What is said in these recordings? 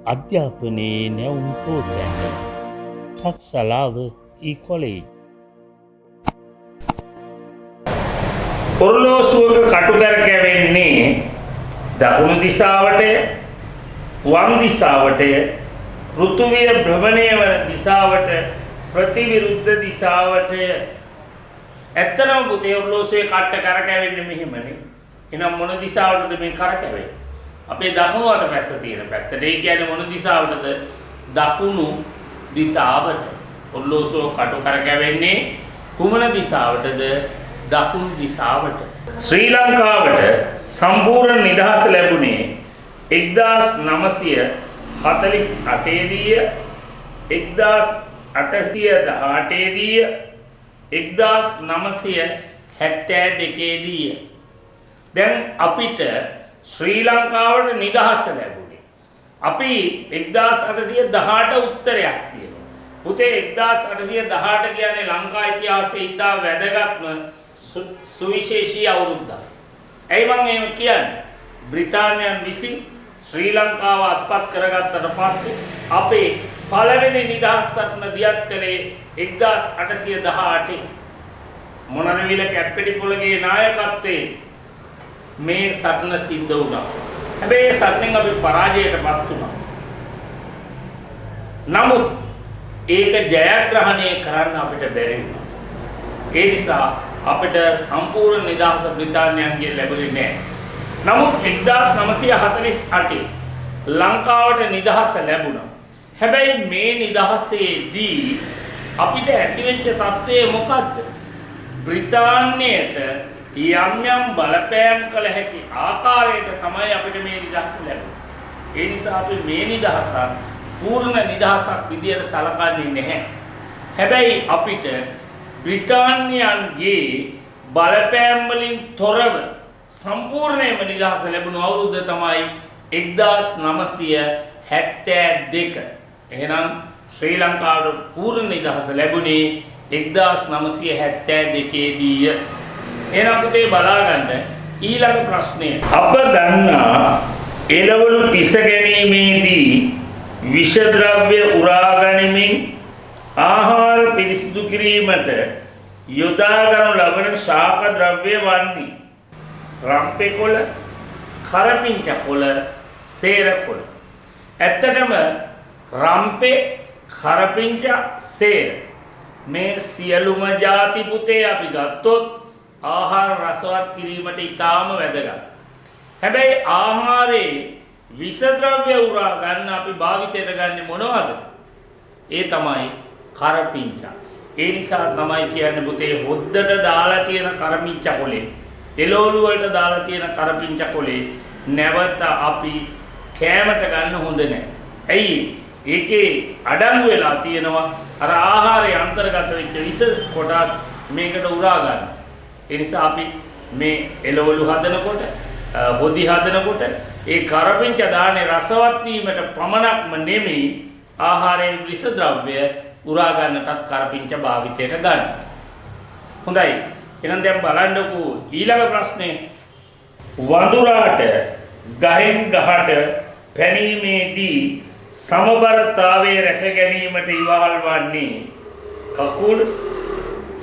අධ්‍යාපනයේ නැවුම් පෝතැන්න ටක්සලාව කොලෙජ්. ඔරලෝසුවක කටුකරකැවෙන්නේ දකුණු දිසාවට, වම් දිසාවට, පෘථුවිය භ්‍රමණය වන දිසාවට, ප්‍රතිවිරුද්ධ දිසාවට. ඇත්තටම පුතේ ඔරලෝසුවේ කට්ට කරකැවෙන්නේ මෙහෙමනේ. එහෙනම් මොන දිසාවටද මේ කරකැවෙන්නේ? අපේ දකුණු අත පැත්ත තියෙන පැත්තට. ඒ කියන්නේ මොන දිසාවටද? දකුණු දිසාවට. ඔරලෝසුව කටු කරකැවෙන්නේ කුමන දිසාවටද? දකුණු දිසාවට. ශ්‍රී ලංකාවට සම්පූර්ණ නිදහස ලැබුණේ 1948 දී, 1818 දී, 1972 දී. දැන් අපිට ශ්‍රී ලංකාවට නිදහස ලැබුණේ අපි 1818 උත්තරයක් තියෙනවා. පුතේ 1818 කියන්නේ ලංකා ඉතිහාසයේ ඉතා වැදගත්ම සුවිශේෂී අවුරුද්දක්. ඇයි මම එහෙම කියන්නේ? බ්‍රිතාන්‍යයන් විසින් ශ්‍රී ලංකාව අත්පත් කරගත්තට පස්සේ අපේ පළවෙනි නිදහස් සටන දියත් කළේ 1818. මොනරවිල කැප්පෙටිපොළගේ නායකත්වයෙන් මේ සටන සිද්ධ වුණා. හැබැයි ඒ සටනෙන් අපි පරාජයටපත් වුණා. නමුත් ඒක ජයග්‍රහණය කරන්න අපිට බැරි වුණා. ඒ නිසා අපිට සම්පූර්ණ නිදහස බ්‍රිතාන්‍යයන්ගෙන් ලැබුණේ නැහැ. නමුත් 1948 ලංකාවට නිදහස ලැබුණා. හැබැයි මේ නිදහසේදී අපිට ඇතිවෙච්ච තත්ත්වය මොකද්ද? බ්‍රිතාන්‍යයට යම් යම් බලපෑම් කළ හැකි ආකාරයට තමයි අපිට මේ නිදහස ලැබුණේ. ඒ නිසා අපි මේ නිදහස පූර්ණ නිදහසක් විදියට සලකන්නේ නැහැ. හැබැයි අපිට බ්‍රිතාන්‍යයන්ගේ බලපෑම් වලින් තොරව සම්පූර්ණයෙන්ම නිදහස ලැබුණු අවුරුද්ද තමයි 1972. එහෙනම් ශ්‍රී ලංකාවට පූර්ණ නිදහස ලැබුණේ 1972 දී. එහෙනම් පුතේ බලා ගන්න ඊළඟ ප්‍රශ්නය. අප දන්නා එළවලු පිස ගැනීමේදී විෂ ද්‍රව්‍ය උරා ගනිමින් ආහාර පිරිසිදු කිරීමට යොදා ගනු ලබන ශාක ද්‍රව්‍ය වන්නේ රම්පේ කොළ, කරපිංච කොළ, සේර කොළ. ඇත්තටම රම්පේ, කරපිංච, සේර මේ සියලුම ಜಾති පුතේ අපි ගත්තොත් ආහාර රසවත් කිරීමට ඉතාම වැදගත්. හැබැයි ආහාරයේ විෂ ද්‍රව්‍ය උරා ගන්න අපි භාවිතයට ගන්නේ මොනවද? ඒ තමයි කරපිංච. ඒ නිසා තමයි කියන්නේ පුතේ හොද්දට දාලා තියෙන කරපිංච කොලේ, එළවලු වලට දාලා තියෙන කරපිංච කොලේ නැවත අපි කෑමට ගන්න හොඳ නැහැ. ඇයි? ඒකේ අඩංගු වෙලා තියෙනවා අර ආහාරයේ අන්තර්ගත වෙච්ච විෂ කොටස් මේකට උරා ගන්න. ඒ නිසා අපි මේ එළවලු හදනකොට, බොදි හදනකොට ඒ කරපිංච දාන්නේ රසවත් වීමට පමණක්ම නෙමෙයි ආහාරයේ විෂ ද්‍රව්‍ය උරා ගන්නටත් කරපිංච භාවිතයට ගන්න. හොඳයි. එහෙනම් දැන් බලන්නකෝ ඊළඟ ප්‍රශ්නේ. වඳුරාට ගහෙන් ගහට පැනීමේදී සමබරතාවයේ රැක ගැනීමට ඉවහල් වන්නේ කකුල්,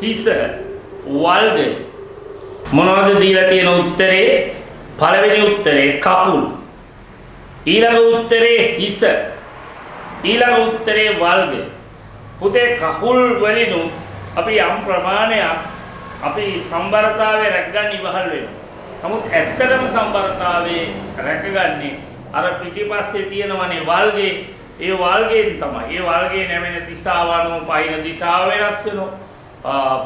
හිස, වල්ග. මොනවද දීලා තියෙන උත්තරේ? පළවෙනි උත්තරේ කකුල්, ඊළඟ උත්තරේ හිස, ඊළඟ උත්තරේ වල්ග. පුතේ කකුල් වලින් අපි යම් ප්‍රමාණයක් අපි සම්බරතාවය රැකගන්න ඉවහල් වෙනවා. නමුත් ඇත්තටම සම්බරතාවයේ රැකගන්නේ අර පිටිපස්සේ තියෙනවනේ වල්ගේ. ඒ වල්ගයෙන් තමයි. ඒ වල්ගේ නැමෙන දිශාව අනුව පයින් දිශාව වෙනස් වෙනවා.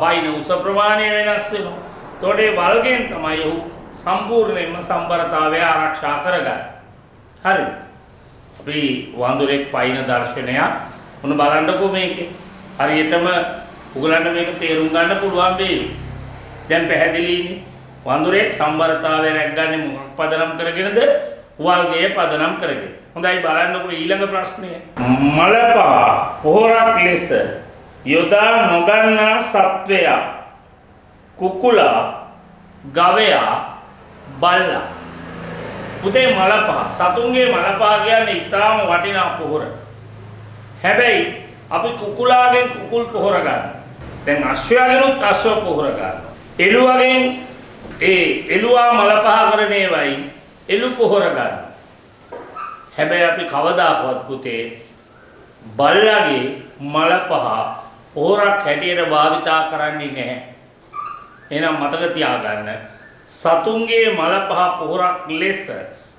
පයින් උස ප්‍රමාණය වෙනස් වෙනවා. එතකොට ඒ වල්ගෙන් තමයි ඔහු සම්පූර්ණයෙන්ම සම්බරතාවය ආරක්ෂා කරගන්නේ. හරිද? අපි වඳුරෙක් පයින් දර්ශනයක් මොන බලන්නකෝ මේකේ. හරියටම උගලන්ට මේක තේරුම් ගන්න පුළුවන් වේවි. දැන් පැහැදිලිනේ. වඳුරෙක් සම්බරතාවය රැකගන්නේ මොකක් පදනම් කරගෙනද? වල්ගය පදනම් කරගෙන. හොඳයි බලන්නකෝ ඊළඟ ප්‍රශ්නය. මලපා පොහොරක් ලෙස යොදා නොගන්නා සත්වයා කුකුලා, ගවයා, බල්ලා. පුතේ මලපහ සතුන්ගේ මලපහ කියන්නේ ඊටාම වටිනා පොහොර. හැබැයි අපි කුකුලාගෙන් කුකුල් පොහොර ගන්න. දැන් අශ්වයාගෙනුත් අශ්ව පොහොර ගන්න. එළුවගෙන් එළුවා මලපහ කරන ඒවයි එළු පොහොර ගන්න. හැබැයි අපි කවදාකවත් පුතේ බල්ලාගේ මලපහ පොහොරක් හැටියට භාවිතා කරන්නේ නැහැ. එහෙනම් මතක තියාගන්න සතුන්ගේ මලපහ පොහොරක් ලෙස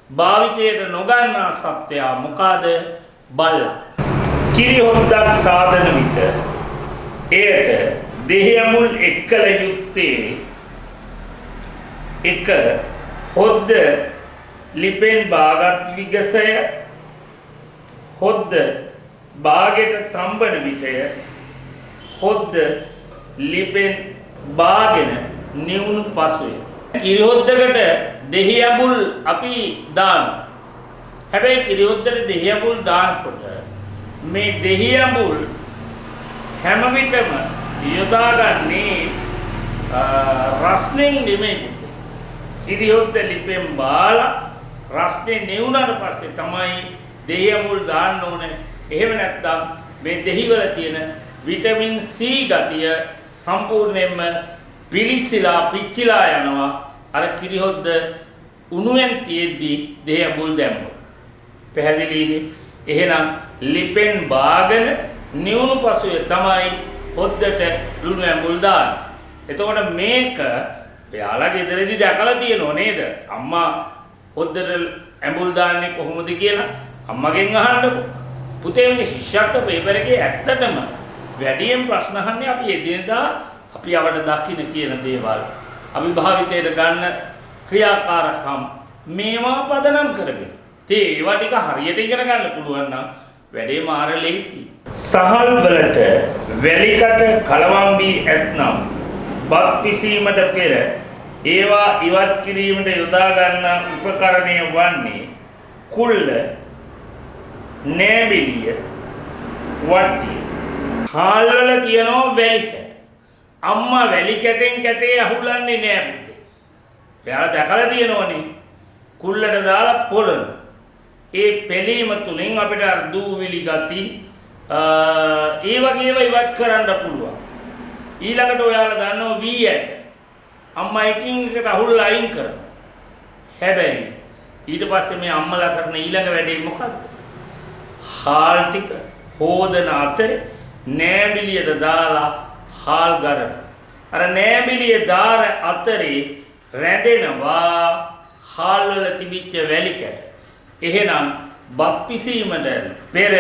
භාවිතයට නොගන්නා සත්වයා මොකද? බල්ලා. කිරි හොද්දක් සාදන විට එයට දෙහියමුල් එක්කල යුත්තේ එක හොද්ද ලිපෙන් බාගත් විගසය හොද්ද බාගෙට තම්බන විටය හොද්ද ලිපෙන් බාගෙන නිවුණු පසුය. කිරි හොද්දකට දෙහියමුල් අපි දානවා. හැබැයි කිරි හොද්දට දෙහියමුල් දානකොට මේ දෙහියමුල් හැම විටම යොදාගන්නේ රස්නෙන් නෙමෙයි. කිරි හොද්ද ලිපෙන් බාලා රස්නේ නෙවුනට පස්සේ තමයි දෙහියමුල් දාන්න ඕනේ. එහෙම නැත්නම් මේ දෙහිවල තියෙන විටමින් C ගතිය සම්පූර්ණයෙන්ම පිලිසිලා පිච්චිලා යනවා. අර කිරි හොද්ද උණුවෙන් තියෙද්දි දෙහියමුල් දැම්මොත්. පැහැදිලිනේ? එහෙනම් ලිපෙන් බාගෙන නිවුණු පසුවේ තමයි හොද්දට ලුණු ඇඹුල් දාන්නේ. එතකොට මේක ඔයාලා ගෙදරදී දැකලා තියෙනව නේද? අම්මා හොද්දට ඇඹුල් දාන්නේ කොහොමද කියලා අම්මගෙන් අහන්නකො. පුතේ මේ ශිෂ්‍යත්ව පේපර් එකේ ඇත්තටම වැඩියෙන් ප්‍රශ්න අහන්නේ අපි එදිනදා අපි අවඩ දකින්න තියෙන දේවල්. අපි භාවිතයට ගන්න ක්‍රියාකාරකම් මේවා පදනම් කරගෙන. ඒවා ටික හරියට ඉගෙන ගන්න පුළුවන් නම් වැඩේ මාර ලේසි. සහල් වලට වැලිකට කලවම් වී ඇතනම් බත් පිසීමට පෙර ඒවා ඉවත් කිරීමට යොදා ගන්න උපකරණය වන්නේ කුල්ල, නෑබිලිය, වට්ටිය. හාල් වල තියෙනවා වැලිකට. අම්මා වැලිකටෙන් කැටේ අහුලන්නේ නෑ පුතේ. එයාලා දැකලා තියෙනවනේ. කුල්ලට දාලා පොළන. ඒ පෙලීම තුලින් අපිට අර දූවිලි ගති ඒ වගේ ඒවා ඉවත් කරන්න පුළුවන්. ඊළඟට ඔයාලා දන්නවා වී ඇට. අම්මා එකින් එකට අහුල්ලා අයින් කරනවා. හැබැයි ඊට පස්සේ මේ අම්මලා කරන ඊළඟ වැඩේ මොකක්ද? හාල් ටික හොදන අතරේ නෑබිලියට දාලා හාල් ගරන. අර නෑබිලිය දාර අතරේ රැඳෙනවා හාල් වල තිබිච්ච වැලිකැට. එහෙනම් බත් පිසීමට පෙර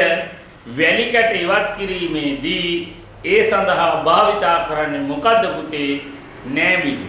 වැලිකැට ඉවත් කිරීමේදී ඒ සඳහා භාවිතා කරන්නේ මොකද්ද පුතේ? නෑබිලි.